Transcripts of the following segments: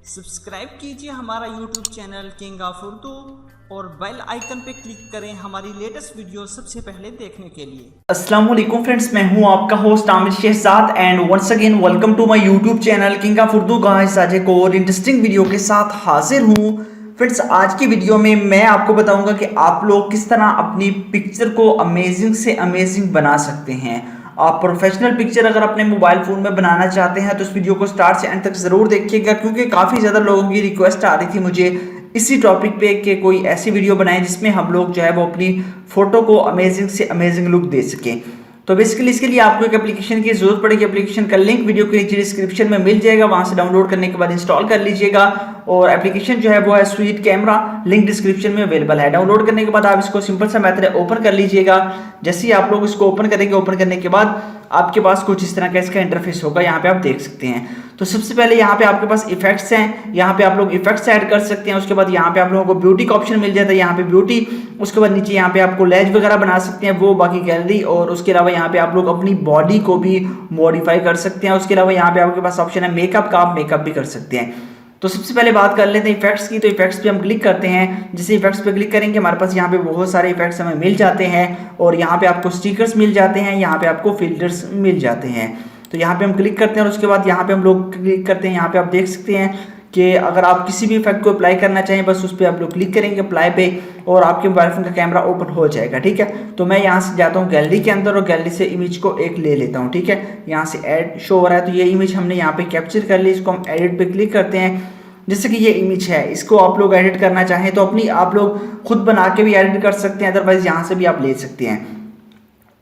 Subscribe कीजिए हमारा YouTube channel king of Urdu और बेल आइकन पे क्लिक करें हमारी लेटेस्ट वीडियो सबसे पहले देखने के लिए। अस्सलाम वालेकुम फ्रेंड्स, मैं हूं आपका host Aamir Shahzad and once again welcome to my YouTube channel king of Urdu. Guys, आज एक और इंटरेस्टिंग वीडियो के साथ हाजिर हूं। फ्रेंड्स, आज की वीडियो में मैं आपको बताऊंगा कि आप लोग किस तरह अपनी पिक्चर को अमेजिंग से अमेजिंग बना सकते हैं। आप प्रोफेशनल पिक्चर अगर अपने मोबाइल फ़ोन में बनाना चाहते हैं तो इस वीडियो को स्टार्ट से एंड तक ज़रूर देखिएगा, क्योंकि काफ़ी ज़्यादा लोगों की रिक्वेस्ट आ रही थी मुझे इसी टॉपिक पे कि कोई ऐसी वीडियो बनाएं जिसमें हम लोग जो है वो अपनी फ़ोटो को अमेजिंग से अमेजिंग लुक दे सकें। तो बेसिकली इसके लिए आपको एक एप्लीकेशन की जरूरत पड़ेगी। एप्लीकेशन का लिंक वीडियो के नीचे डिस्क्रिप्शन में मिल जाएगा, वहां से डाउनलोड करने के बाद इंस्टॉल कर लीजिएगा। और एप्लीकेशन जो है वो है स्वीट कैमरा, लिंक डिस्क्रिप्शन में अवेलेबल है। डाउनलोड करने के बाद आप इसको सिंपल सा मेथड है ओपन कर लीजिएगा। जैसे ही आप लोग इसको ओपन करेंगे, ओपन करने के बाद आपके पास कुछ इस तरह का इसका इंटरफेस होगा, यहाँ पे आप देख सकते हैं। तो सबसे पहले यहाँ पे आपके पास इफेक्ट्स हैं, यहाँ पे आप लोग इफेक्ट्स ऐड कर सकते हैं। उसके बाद यहाँ पे आप लोगों को ब्यूटी का ऑप्शन मिल जाता है, यहाँ पे ब्यूटी। उसके बाद नीचे यहाँ पे आपको लेज वगैरह बना सकते हैं वो, बाकी गैलरी। और उसके अलावा यहाँ पे आप लोग अपनी बॉडी को भी मॉडिफाई कर सकते हैं। उसके अलावा यहाँ पे आपके पास ऑप्शन है मेकअप का, आप मेकअप भी कर सकते हैं। तो सबसे पहले बात कर लेते हैं इफेक्ट्स की। तो इफेक्ट्स पे हम क्लिक करते हैं। जैसे इफेक्ट्स पे क्लिक करेंगे हमारे पास यहाँ पे बहुत सारे इफेक्ट्स हमें मिल जाते हैं। और यहाँ पे आपको स्टिकर्स मिल जाते हैं, यहाँ पे आपको फिल्टर्स मिल जाते हैं। तो यहाँ पे हम क्लिक करते हैं और उसके बाद यहाँ पे हम लोग क्लिक करते हैं। यहाँ पे आप देख सकते हैं कि अगर आप किसी भी इफेक्ट को अप्लाई करना चाहें, बस उस पर आप लोग क्लिक करेंगे अप्लाई पे, और आपके मोबाइल फोन का कैमरा ओपन हो जाएगा। ठीक है, तो मैं यहाँ से जाता हूँ गैलरी के अंदर और गैलरी से इमेज को एक ले लेता हूँ। ठीक है, यहाँ से ऐड शो हो रहा है, तो ये इमेज हमने यहाँ पे कैप्चर कर ली। इसको हम एडिट पे क्लिक करते हैं। जैसे कि ये इमेज है, इसको आप लोग एडिट करना चाहें तो अपनी आप लोग खुद बना के भी एडिट कर सकते हैं, अदरवाइज यहाँ से भी आप ले सकते हैं।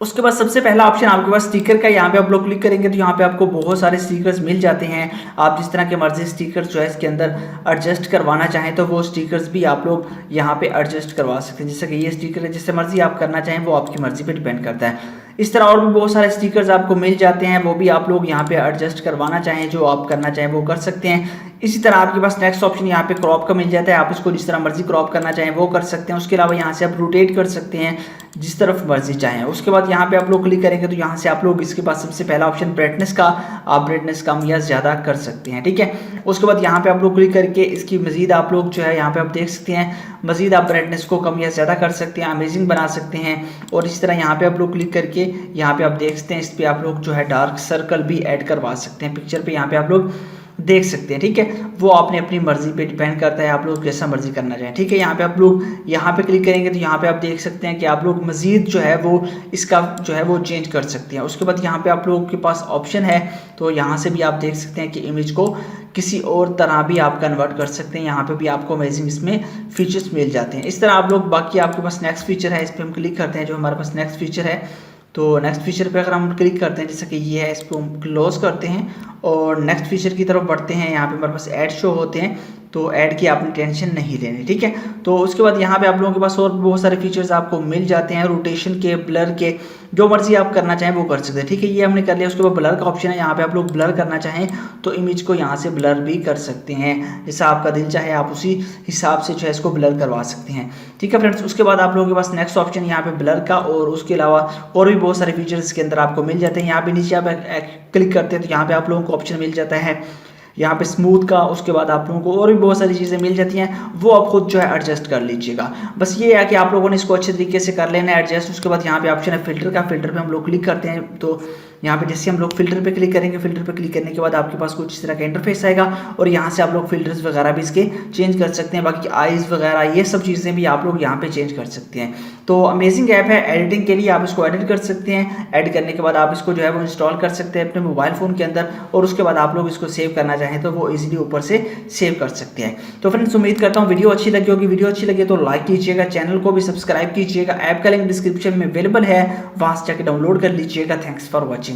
उसके बाद सबसे पहला ऑप्शन आपके पास स्टिकर का, यहाँ पे आप लोग क्लिक करेंगे तो यहाँ पे आपको बहुत सारे स्टिकर्स मिल जाते हैं। आप जिस तरह के मर्जी स्टिकर्स जो है इसके अंदर एडजस्ट करवाना चाहें तो वो स्टिकर्स भी आप लोग यहाँ पे एडजस्ट करवा सकते हैं। जैसे कि ये स्टिकर है, जिससे मर्जी आप करना चाहें वो आपकी मर्जी पे डिपेंड करता है। इस तरह और भी बहुत सारे स्टिकर्स आपको मिल जाते हैं, वो भी आप लोग यहाँ पे एडजस्ट करवाना चाहें, जो आप करना चाहें वो कर सकते हैं। इसी तरह आपके पास नेक्स्ट ऑप्शन यहाँ पे क्रॉप का मिल जाता है, आप इसको जिस तरह मर्जी क्रॉप करना चाहें वो कर सकते हैं। उसके अलावा यहाँ से आप रोटेट कर सकते हैं जिस तरफ मर्जी चाहें। उसके बाद यहाँ पे आप लोग क्लिक करेंगे तो यहाँ से आप लोग इसके पास सबसे पहला ऑप्शन ब्राइटनेस का, आप ब्राइटनेस कम या ज़्यादा कर सकते हैं। ठीक है, उसके बाद यहाँ पे आप लोग क्लिक करके इसकी मजीद आप लोग जो है यहाँ पे आप देख सकते हैं, मजीद आप ब्राइटनेस को कम या ज़्यादा कर सकते हैं, अमेजिंग बना सकते हैं। और इस तरह यहाँ पे आप लोग क्लिक करके यहाँ पे आप देख सकते हैं, इस पर आप लोग जो है डार्क सर्कल भी ऐड करवा सकते हैं पिक्चर पे, यहाँ पे आप लोग देख सकते हैं। ठीक है, वो आपने अपनी मर्जी पे डिपेंड करता है, आप लोग जैसा मर्जी करना चाहें। ठीक है, यहाँ पे आप लोग यहाँ पे क्लिक करेंगे तो यहाँ पे आप देख सकते हैं कि आप लोग मजीद जो है वो इसका जो है वो चेंज कर सकते हैं। उसके बाद यहाँ पे आप लोगों के पास ऑप्शन है, तो यहाँ से भी आप देख सकते हैं कि इमेज को किसी और तरह भी आप कन्वर्ट कर सकते हैं। यहाँ पे भी आपको अमेजिंग इसमें फीचर्स मिल जाते हैं। इस तरह आप लोग, बाकी आपके पास नेक्स्ट फीचर है, इस पर हम क्लिक करते हैं। जो हमारे पास नेक्स्ट फीचर है, तो नेक्स्ट फीचर पे अगर हम क्लिक करते हैं, जैसे कि ये है, इसको हम क्लोज करते हैं और नेक्स्ट फीचर की तरफ बढ़ते हैं। यहाँ पे हमारे पास ऐड शो होते हैं, तो ऐड की आपने टेंशन नहीं लेनी। ठीक है, तो उसके बाद यहाँ पे आप लोगों के पास और बहुत सारे फीचर्स आपको मिल जाते हैं, रोटेशन के, ब्लर के, जो मर्जी आप करना चाहें वो कर सकते हैं। ठीक है, ये हमने कर लिया। उसके बाद ब्लर का ऑप्शन है, यहाँ पे आप लोग ब्लर करना चाहें तो इमेज को यहाँ से ब्लर भी कर सकते हैं, जैसा आपका दिल चाहे आप उसी हिसाब से जो है इसको ब्लर करवा सकते हैं। ठीक है फ्रेंड्स, उसके बाद आप लोगों के पास नेक्स्ट ऑप्शन यहाँ पे ब्लर का, और उसके अलावा और भी बहुत सारे फीचर्स इसके अंदर आपको मिल जाते हैं। यहाँ पे नीचे आप क्लिक करते हैं तो यहाँ पे आप लोगों को ऑप्शन मिल जाता है यहाँ पे स्मूथ का। उसके बाद आप लोगों को और भी बहुत सारी चीज़ें मिल जाती हैं, वो आप खुद जो है एडजस्ट कर लीजिएगा। बस ये है कि आप लोगों ने इसको अच्छे तरीके से कर लेना है एडजस्ट। उसके बाद यहाँ पे ऑप्शन है फिल्टर का, फिल्टर पे हम लोग क्लिक करते हैं। तो यहाँ पे जैसे हम लोग फिल्टर पे क्लिक करेंगे, फिल्टर पे क्लिक करने के बाद आपके पास कुछ इस तरह का इंटरफेस आएगा, और यहाँ से आप लोग फिल्टर्स वगैरह भी इसके चेंज कर सकते हैं। बाकी आइज़ वगैरह ये सब चीज़ें भी आप लोग यहाँ पे चेंज कर सकते हैं। तो अमेजिंग ऐप है एडिटिंग के लिए, आप इसको एडिट कर सकते हैं। एडिट करने के बाद आप इसको जो है वो इंस्टॉल कर सकते हैं अपने मोबाइल फ़ोन के अंदर, और उसके बाद आप लोग इसको सेव करना चाहें तो वो ईजिली ऊपर से सेव कर सकते हैं। तो फ्रेंड्स, उम्मीद करता हूँ वीडियो अच्छी लगी होगी। वीडियो अच्छी लगे तो लाइक कीजिएगा, चैनल को भी सब्सक्राइब कीजिएगा। ऐप का लिंक डिस्क्रिप्शन में अवेलेबल है, वहाँ से जाकर डाउनलोड कर लीजिएगा। Thanks for watching.